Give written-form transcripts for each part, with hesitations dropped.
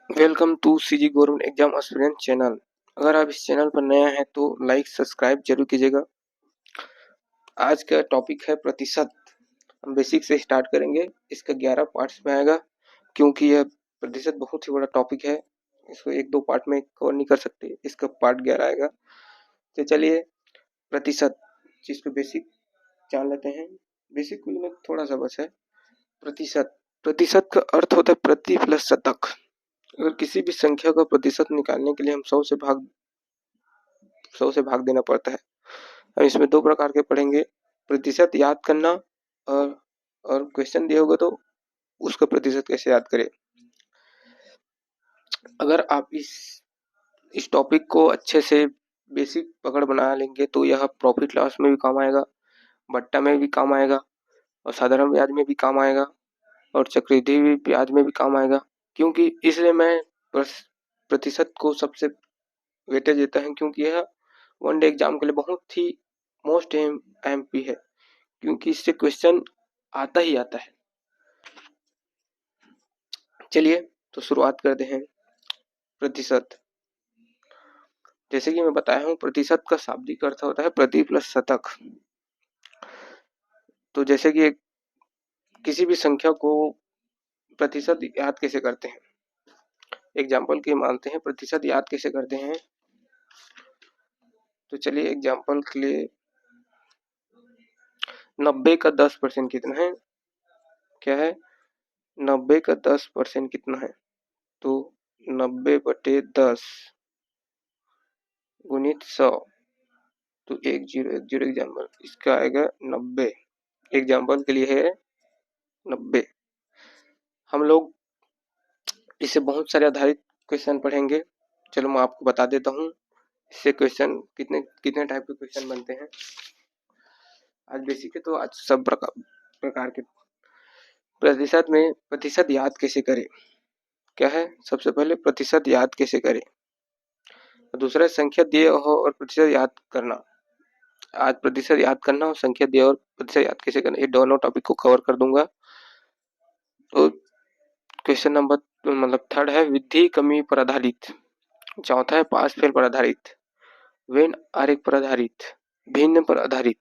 Welcome to CG government exam aspirant channel. अगर आप इस चैनल पर नया हैं तो लाइक सब्सक्राइब जरूर कीजिएगा। आज का टॉपिक है प्रतिशत। हम बेसिक से स्टार्ट करेंगे। इसका 11 पार्ट्स में आएगा क्योंकि यह प्रतिशत बहुत ही बड़ा टॉपिक है। इसको एक दो पार्ट में कवर नहीं कर सकते, इसका पार्ट 11 आएगा। तो चलिए प्रतिशत जिसको बेसिक जान लेते हैं। बेसिक कुछ में थोड़ा सा बस है। प्रतिशत प्रतिशत का अर्थ होता है प्रति प्लस शतक। अगर किसी भी संख्या का प्रतिशत निकालने के लिए हम 100 से भाग देना पड़ता है। हम इसमें दो प्रकार के पढ़ेंगे, प्रतिशत याद करना और क्वेश्चन दिया होगा तो उसका प्रतिशत कैसे याद करें। अगर आप इस टॉपिक को अच्छे से बेसिक पकड़ बना लेंगे तो यह प्रॉफिट लॉस में भी काम आएगा, बट्टा में भी काम आएगा और साधारण ब्याज में भी काम आएगा और चक्रवृद्धि ब्याज में भी काम आएगा। क्योंकि इसलिए मैं प्रतिशत को सबसे वेटेज देता है, क्योंकि यह वनडे एग्जाम के लिए बहुत ही मोस्ट एमपी है, क्योंकि इससे क्वेश्चन आता ही आता है। चलिए तो शुरुआत करते हैं। प्रतिशत, जैसे कि मैं बताया हूँ, प्रतिशत का शाब्दिक अर्थ होता है प्रति प्लस शतक। तो जैसे कि किसी भी संख्या को प्रतिशत याद कैसे करते हैं, एग्जाम्पल के मानते हैं प्रतिशत याद कैसे करते हैं। तो चलिए एग्जाम्पल के लिए 90 का 10% कितना है, क्या है 90 का 10% कितना है, तो 90/10 गुणित 100, तो 1010 एग्जाम्पल, इसका आएगा 90। एग्जाम्पल के लिए है 90। हम लोग इससे बहुत सारे आधारित क्वेश्चन पढ़ेंगे। चलो मैं आपको बता देता हूँ इससे क्वेश्चन कितने कितने टाइप के क्वेश्चन बनते हैं। आज बेसिक है तो आज सब प्रकार के। प्रतिशत में प्रतिशत याद कैसे करें, क्या है, सबसे पहले प्रतिशत याद कैसे करें। दूसरा संख्या दिए हो और प्रतिशत याद करना। आज प्रतिशत याद करना और संख्या दिए और प्रतिशत याद कैसे करना, ये दोनों टॉपिक को कवर कर दूंगा। तो क्वेश्चन नंबर मतलब थर्ड है विधि कमी पर आधारित, चौथा है पास फेल पर आधारित, वेन आरेख पर आधारित, भिन्न पर आधारित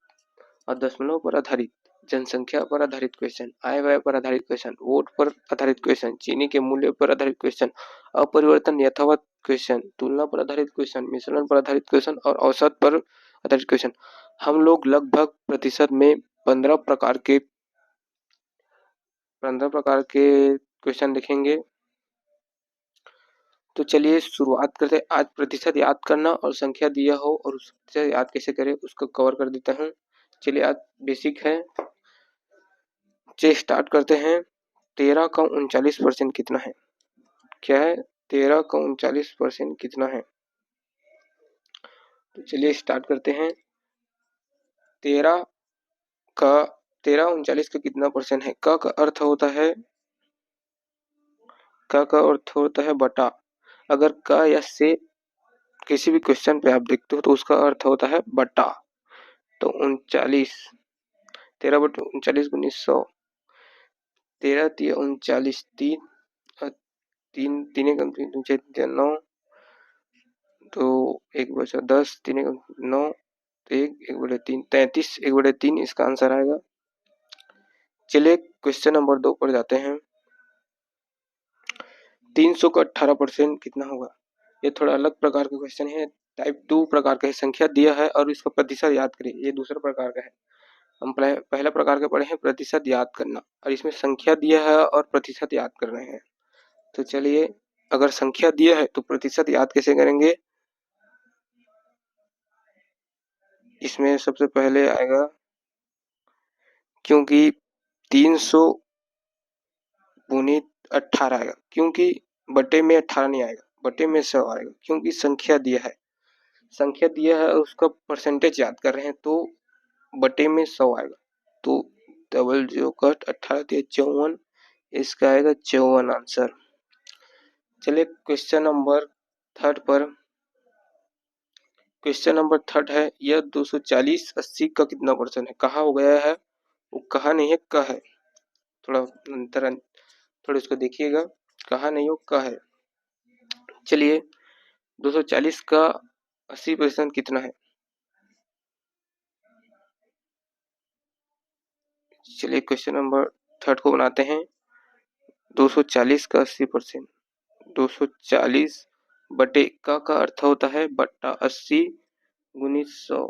और दशमलव पर आधारित, जनसंख्या पर आधारित क्वेश्चन, आय व्यय पर आधारित क्वेश्चन, वोट पर आधारित क्वेश्चन, चीनी के मूल्य पर आधारित क्वेश्चन, अपरिवर्तन यथावत क्वेश्चन, तुलना पर आधारित क्वेश्चन, मिश्रण पर आधारित क्वेश्चन और औसत पर आधारित क्वेश्चन। हम लोग लगभग प्रतिशत में 15 प्रकार के क्वेश्चन देखेंगे। तो चलिए शुरुआत करते हैं। आज प्रतिशत याद करना और संख्या दिया हो और उससे याद कैसे करें उसको कवर कर देता हूँ। चलिए आज बेसिक है, चलिए स्टार्ट करते हैं। 13 का 39% कितना है, क्या है 13 का 39% कितना है। तो चलिए स्टार्ट करते हैं। 13 39 का कितना परसेंट है, का अर्थ होता है, का अर्थ होता है बटा। अगर का या से किसी भी क्वेश्चन पे आप देखते हो तो उसका अर्थ होता है बटा। तो 39, 13/39 गुणित 100, 13 3 39, 9, तो 1/10, 3 9, 1/3, 33, 1/3 इसका आंसर आएगा। चलिए क्वेश्चन नंबर 2 पर जाते हैं। 300 का 18% कितना होगा। ये थोड़ा अलग प्रकार का क्वेश्चन है, टाइप 2 प्रकार का है। संख्या दिया है और इसका प्रतिशत याद करें, ये दूसरा प्रकार का है। हम पहला प्रकार के पढ़े हैं प्रतिशत याद करना, और इसमें संख्या दिया है और प्रतिशत याद कर रहे हैं। तो चलिए अगर संख्या दिया है तो प्रतिशत याद कैसे करेंगे। इसमें सबसे पहले आएगा, क्योंकि 300 गुणित 18 आएगा, क्योंकि बटे में 18 नहीं आएगा, बटे में 100 आएगा, क्योंकि संख्या दिया है। संख्या दिया है उसका परसेंटेज याद कर रहे हैं तो बटे में 100 आएगा। तो 00 कट 18 दिया 54, इसका आएगा 54 आंसर। चलिए क्वेश्चन नंबर थर्ड पर। क्वेश्चन नंबर थर्ड है, यह 240 80 का कितना परसेंट है। कहा हो गया है, वो कहा नहीं है, का है। थोड़ा अंतर, थोड़ा इसको देखिएगा, कहा नहीं हो, का है। चलिए 240 का 80% कितना है? चलिए क्वेश्चन नंबर 3 को बनाते हैं। 240 का 80%, 240 बटे का अर्थ होता है बट्टा 80 गुणित 100।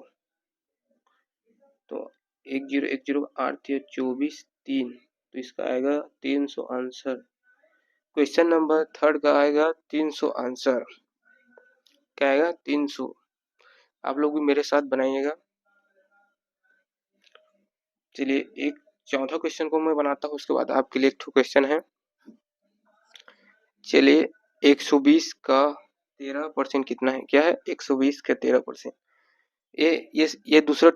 तो 1010 8 24 3, तो इसका आएगा 300 आंसर। क्वेश्चन नंबर 3 का आएगा 300 आंसर। क्या आएगा? 300। आप लोग भी मेरे साथ बनाइएगा। चलिए एक चौथा क्वेश्चन को मैं बनाता हूँ, उसके बाद आपके लिए एक ठो क्वेश्चन है। चलिए 120 का 13% कितना है? क्या है? 120 का 13%। ये दूसरा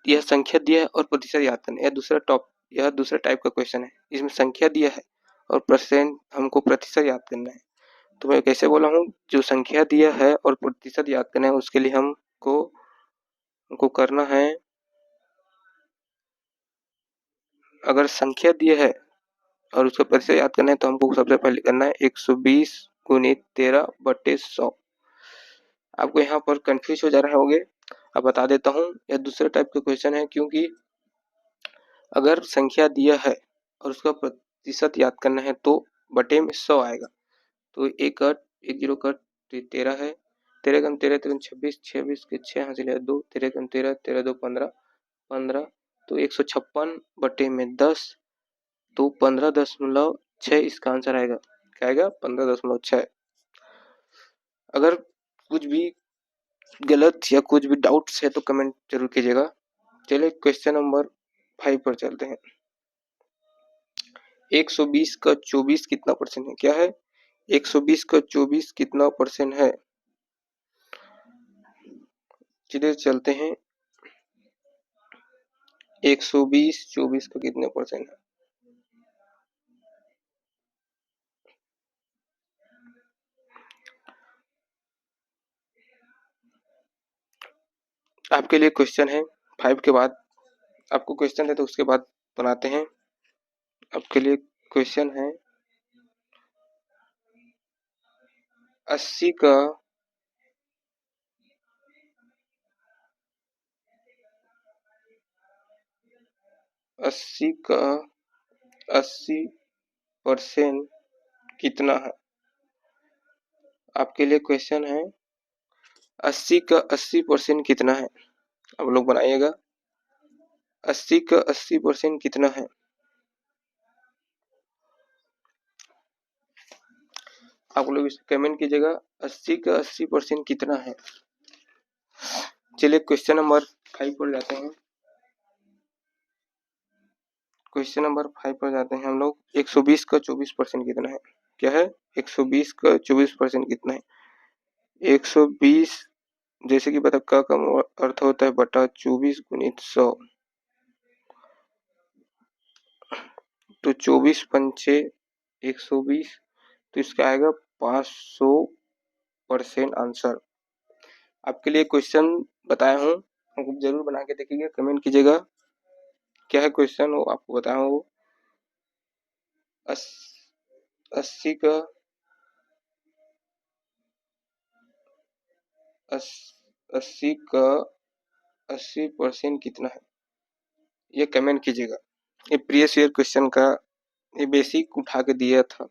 यह संख्या दिया है और प्रतिशत याद करना। यह दूसरा टाइप का क्वेश्चन है। इसमें संख्या दिया है और परसेंट हमको प्रतिशत याद करना है। तो मैं कैसे बोला हूँ, जो संख्या दिया है और प्रतिशत याद करना है उसके लिए हमको करना है। अगर संख्या दिया है और उसका प्रतिशत याद करना है तो हमको सबसे पहले करना है 120 गुणित 13 बटे 100। आपको यहाँ पर कंफ्यूज हो जा रहे होंगे, अब बता देता हूँ। यह दूसरे टाइप का क्वेश्चन है, क्योंकि अगर संख्या दिया है और उसका प्रतिशत याद करना है तो बटे में 100 आएगा। तो एक जीरो कट, तो 13 है। 13 कम 13 13 26, 26 के 6 हासिल है 2, 13 कम 13 13 2 15, 15 तो 156 बटे में 10, तो 15.6 इसका आंसर आएगा। क्या आएगा? 15.6। अगर कुछ भी गलत या कुछ भी डाउट्स है तो कमेंट जरूर कीजिएगा। चलिए क्वेश्चन नंबर 5 पर चलते हैं। 120 का 24 कितना परसेंट है? क्या है? 120 का 24 कितना परसेंट है? चलिए चलते हैं। 120 24 का कितने परसेंट है? आपके लिए क्वेश्चन है 5 के बाद। आपको क्वेश्चन है तो उसके बाद बनाते हैं। आपके लिए क्वेश्चन है 80 का 80% कितना है? आपके लिए क्वेश्चन है 80 का 80% कितना है? आप लोग बनाइएगा। 80 का 80% कितना है? आप लोग इसे कमेंट कीजिएगा। 80 का 80% कितना है? चलिए क्वेश्चन नंबर 5 पर जाते हैं। क्वेश्चन नंबर 5 पर जाते हैं हम लोग। 120 का 24% कितना है? क्या है? 120 का 24% कितना है? 120 जैसे कि बता का अर्थ होता है बटा 24 गुणित 100। तो 24 पंचे 120, तो इसका आएगा 500% आंसर। आपके लिए क्वेश्चन बताया हूँ, जरूर बना के देखिएगा, कमेंट कीजिएगा क्या है क्वेश्चन वो आपको बताया हूँ। 80 का 80% कितना है? ये कमेंट कीजिएगा। ये प्रीवियस ईयर क्वेश्चन का ये बेसिक उठा के दिया था।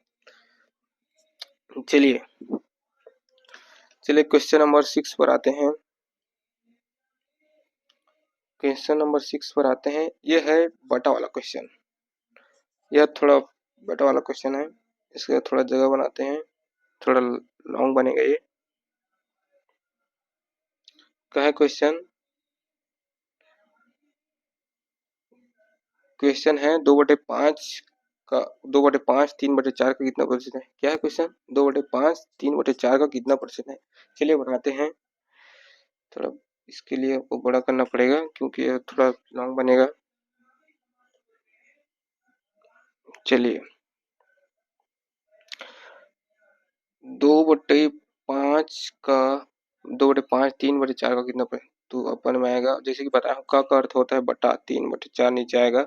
चलिए क्वेश्चन नंबर 6 पर आते हैं। क्वेश्चन नंबर 6 पर आते हैं। ये है बटा वाला क्वेश्चन। यह थोड़ा बटा वाला क्वेश्चन है, इसका थोड़ा जगह बनाते हैं, थोड़ा लॉन्ग बनेगा ये। क्या है क्वेश्चन? क्वेश्चन है 2/5 का 2/5 3/4 का कितना प्रतिशत है? क्या है क्वेश्चन? 2/5 3/4 का कितना प्रतिशत है? चलिए बनाते हैं। थोड़ा इसके लिए आपको बड़ा करना पड़ेगा क्योंकि यह थोड़ा लॉन्ग बनेगा। चलिए 2/5 का 2/5 3/4 का कितना प्रतिशत? तो अपन में आएगा, जैसे कि बताया का अर्थ होता है बटा 3/4 नीचे आएगा,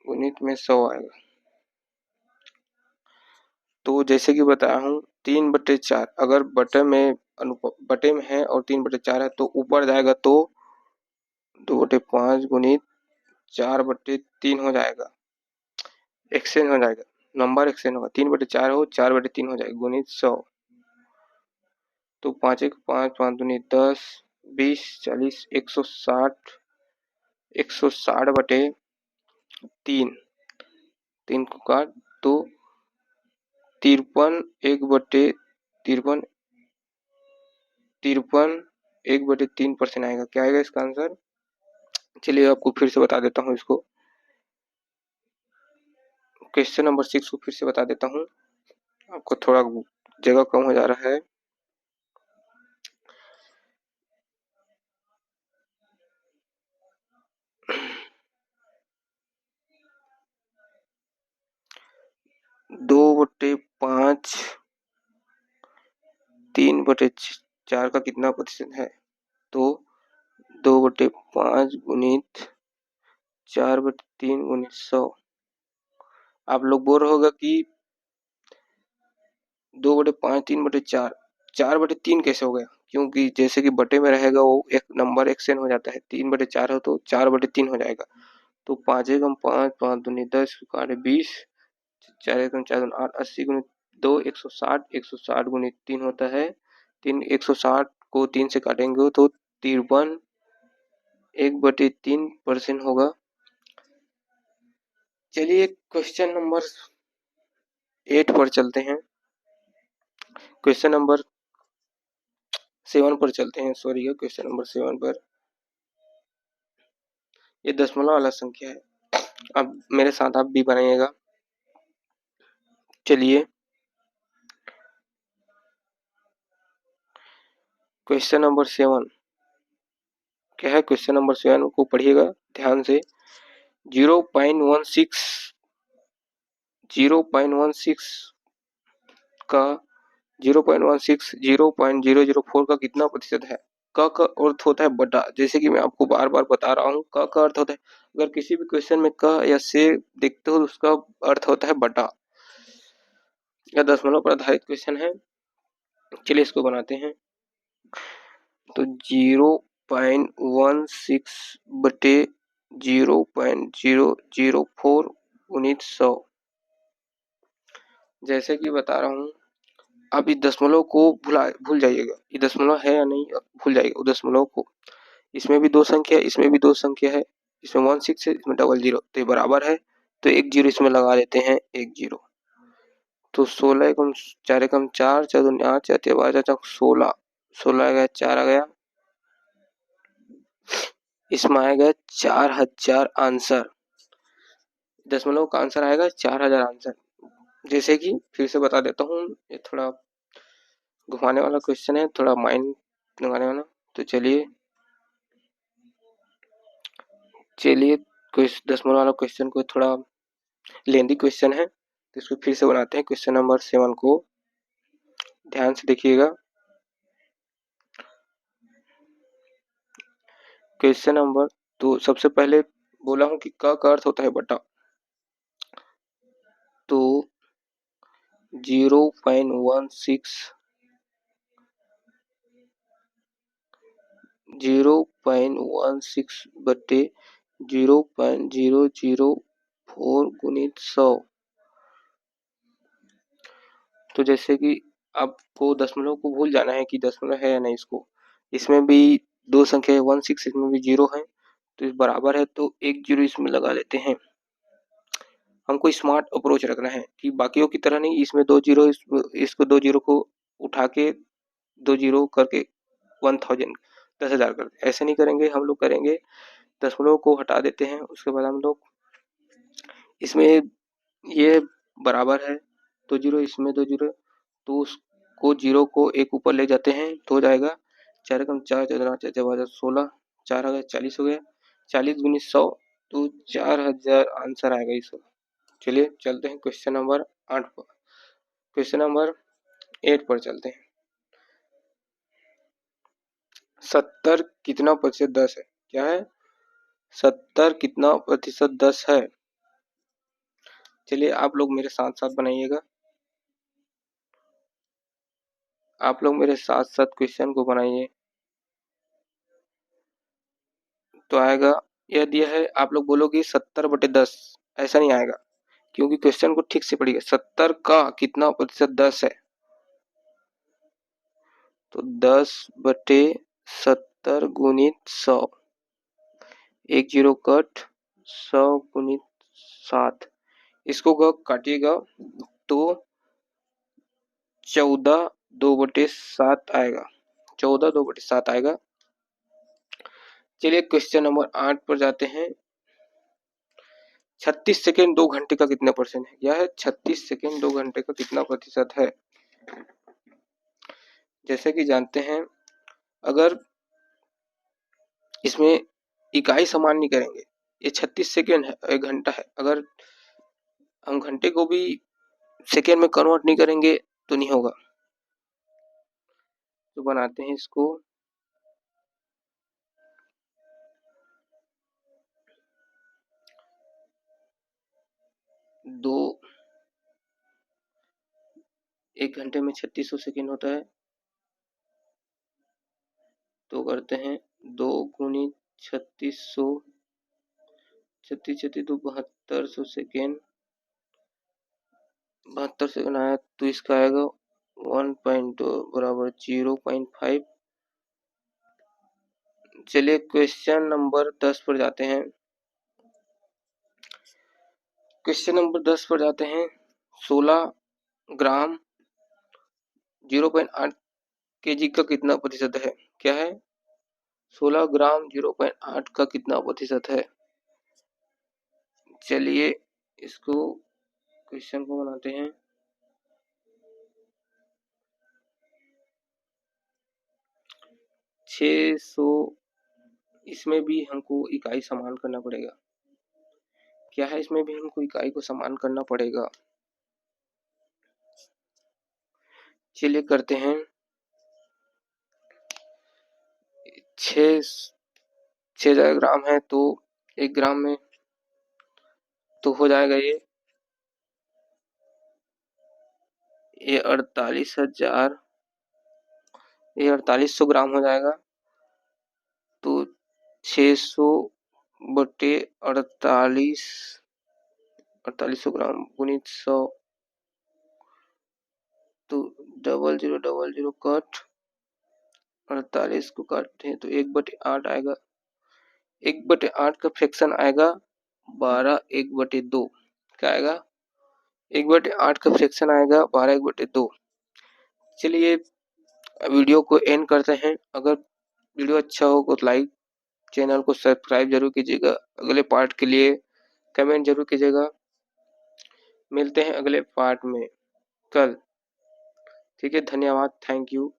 गुणित में 100 आएगा। तो जैसे कि बताया हूँ 3/4 अगर बटे में है और 3/4 है तो ऊपर जाएगा तो 2/5 गुणित 4/3 हो जाएगा, एक्सचेंज हो जाएगा, नंबर एक्सचेंज होगा, 3/4 हो 4/3 हो जाएगा गुणित 100। तो 5 1 5 5 दूनी 10 20 40 160 160/3 3 को काट तो 53 1/3 आएगा। क्या आएगा इसका आंसर? चलिए आपको फिर से बता देता हूँ इसको, क्वेश्चन नंबर 6 को फिर से बता देता हूँ, आपको थोड़ा जगह कम हो जा रहा है। दो बटे पाँच 3/4 का कितना प्रतिशत है? तो 2/5 गुणित 4/3 गुणित 100। आप लोग बोल रहे होगा कि 2/5 3/4 4/3 कैसे हो गया? क्योंकि जैसे कि बटे में रहेगा वो एक नंबर एक्सचेंज हो जाता है, 3/4 हो तो 4/3 हो जाएगा। तो 5 एकम 5 5 दूनी 10 काटे 20 4 एकम 4 दूनी 8 80 गुणित 2 160 गुणित 3 होता है 3 160 को 3 से काटेंगे तो 53 1/3% होगा। चलिए क्वेश्चन नंबर 8 पर चलते हैं, क्वेश्चन नंबर 7 पर चलते हैं, सॉरी क्वेश्चन नंबर 7 पर। ये दशमलव वाला संख्या है, अब मेरे साथ आप भी बनाइएगा। चलिए क्वेश्चन नंबर 7 क्या है? क्वेश्चन नंबर 7 को पढ़िएगा ध्यान से। 0.16 का 0.004 का कितना प्रतिशत है? क का अर्थ होता है बटा, जैसे कि मैं आपको बार बार बता रहा हूँ, क का अर्थ होता है, अगर किसी भी क्वेश्चन में क या से देखते हो तो उसका अर्थ होता है बटा। यह दशमलव पर आधारित क्वेश्चन है, चलिए इसको बनाते हैं। तो 0.16 बटे 0.004 गुणित 100। जैसे कि बता रहा हूँ, आप इस दशमलव को भूल जाइएगा, ये दशमलव है या नहीं भूल जाइएगा उस दशमलव को। इसमें भी दो संख्या है, इसमें भी दो संख्या है, इसमें 16 है, इसमें 00, तो ये बराबर है, तो एक जीरो इसमें लगा देते हैं, एक जीरो। तो 16 एकम 4 एकम 4 4 दूनी 8 4 3 12 16 16 आ गया, 4 आ गया, इसमें आएगा 4000 आंसर। दशमलव का आंसर आएगा 4000 आंसर। जैसे कि फिर से बता देता हूँ, ये थोड़ा घुमाने वाला क्वेश्चन है, थोड़ा माइंड लगाने वाला। तो चलिए दशमलव वाला क्वेश्चन को थोड़ा लेंदी क्वेश्चन है, तो इसको फिर से बनाते हैं। क्वेश्चन नंबर 7 को ध्यान से देखिएगा। क्वेश्चन नंबर, तो सबसे पहले बोला हूं कि क का अर्थ होता है बटा, तो 0.16 बटे 0.004 गुणित 100। तो जैसे कि आपको दशमलव को भूल जाना है कि दशमलव है या नहीं, इसको इसमें भी दो संख्या है 16, इसमें भी जीरो है, तो इस बराबर है, तो एक जीरो इसमें लगा लेते हैं। हमको स्मार्ट अप्रोच रखना है कि बाकियों की तरह नहीं, इसमें दो जीरो, इसको दो जीरो को उठा के दो जीरो करके 1000 10,000 करते, ऐसे नहीं करेंगे हम लोग, करेंगे दशमलव को हटा देते हैं, उसके बाद हम लोग इसमें ये बराबर है, दो जीरो इसमें दो जीरो, तो उसको जीरो को एक ऊपर ले जाते हैं तो हो जाएगा 4 एकम 4 4 4 4 16 4 आ गया, 40 हो गया, 40 गुणित 100, तो 4000 आंसर आएगा इसका। चलिए चलते हैं क्वेश्चन नंबर 8 पर, क्वेश्चन नंबर 8 पर चलते हैं। 70 कितना प्रतिशत 10 है? क्या है? 70 कितना प्रतिशत 10 है? चलिए आप लोग मेरे साथ साथ बनाइएगा। आप लोग मेरे साथ साथ क्वेश्चन को बनाइए। तो आएगा, यह दिया है, आप लोग बोलोगे 70/10, ऐसा नहीं आएगा क्योंकि क्वेश्चन को ठीक से पढ़िए। 70 का कितना प्रतिशत 10 है, तो 10/70 गुणित 100, 1 0 कट, 100 गुणित 7, इसको काटिएगा तो 14 2/7 आएगा, 14 2/7 आएगा। चलिए क्वेश्चन नंबर 8 पर जाते हैं। 36 सेकेंड 2 घंटे का कितना परसेंट है? यह है 36 सेकेंड 2 घंटे का कितना प्रतिशत है। जैसे कि जानते हैं, अगर इसमें इकाई समान नहीं करेंगे, ये 36 सेकेंड है, 1 घंटा है, अगर हम घंटे को भी सेकेंड में कन्वर्ट नहीं करेंगे तो नहीं होगा। तो बनाते हैं इसको, दो 1 घंटे में 3600 सेकेंड होता है, तो करते हैं 2 गुणित 3600, 36 36 तो 7200 सेकेंड, 72 सेकेंड आया तो इसका आएगा 1.2 बराबर 0.5। चलिए क्वेश्चन नंबर 10 पर जाते हैं। क्वेश्चन नंबर 10 पर जाते हैं। 16 ग्राम 0.8 kg का कितना प्रतिशत है? क्या है? 16 ग्राम 0.8 का कितना प्रतिशत है? चलिए इसको क्वेश्चन को बनाते हैं। छः सौ, इसमें भी हमको इकाई समान करना पड़ेगा। क्या है? इसमें भी हमको इकाई को समान करना पड़ेगा। चलिए करते हैं। 6 ग्राम है तो 1 ग्राम में तो हो जाएगा ये 48,000, ये 4800 ग्राम हो जाएगा। तो 600/48, 4800 ग्राम गुणित 100, तो 0000 कट, 48 को काटते हैं तो 1/8 आएगा। 1/8 का फ्रैक्शन आएगा 12 1/2। क्या आएगा? 1/8 का फ्रैक्शन आएगा 12 1/2। चलिए वीडियो को एंड करते हैं। अगर वीडियो अच्छा हो तो लाइक, चैनल को सब्सक्राइब जरूर कीजिएगा। अगले पार्ट के लिए कमेंट जरूर कीजिएगा। मिलते हैं अगले पार्ट में कल। ठीक है, धन्यवाद, थैंक यू।